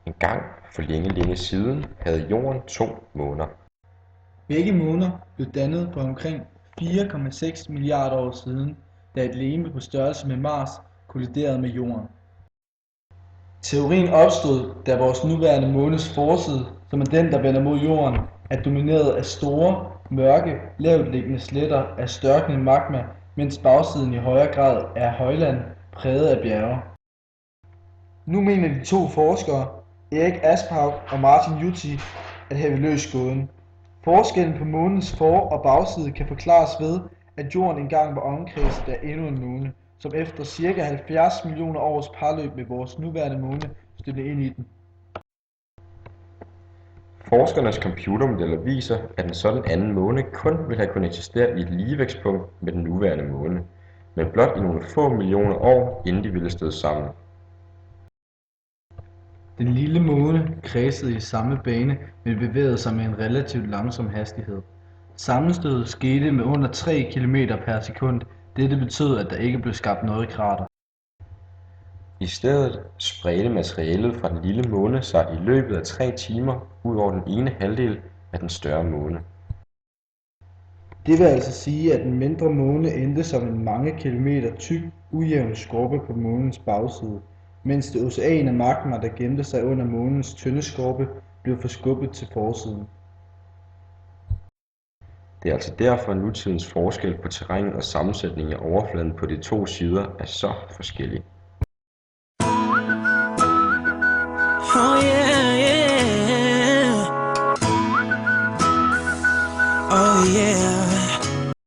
Engang for længe siden havde Jorden 2 måner. Begge måner blev dannet for omkring 4,6 milliarder år siden, da et legeme på størrelse med Mars kolliderede med Jorden. Teorien opstod, da vores nuværende månes forside, som er den, der vender mod Jorden, er domineret af store, mørke, lavtliggende sletter af størknet magma, mens bagsiden i højere grad er højland præget af bjerge. Nu mener de to forskere, Erik Asphaug og Martin Jutti, at have løst gåden. Forskellen på månens for- og bagside kan forklares ved, at Jorden engang var omkredset af endnu en måne, som efter ca. 70 millioner års parløb med vores nuværende måne stødte ind i den. Forskernes computermodeller viser, at en sådan anden måne kun ville have kunnet eksistere i et ligevægtspunkt med den nuværende måne, men blot i nogle få millioner år, inden de ville støde sammen. Den lille måne kredsede i samme bane, men bevægede sig med en relativt langsom hastighed. Sammenstødet skete med under 3 km per sekund. Dette betød, at der ikke blev skabt noget krater. I stedet spredte materialet fra den lille måne sig i løbet af 3 timer ud over den ene halvdel af den større måne. Det vil altså sige, at den mindre måne endte som en mange kilometer tyk, ujævn skorpe på månens bagside, mens det ocean af magma, der gemte sig under månens tynde skorpe, blev forskubbet til forsiden. Det er altså derfor, at nutidens forskel på terrænet og sammensætningen af overfladen på de to sider er så forskellig.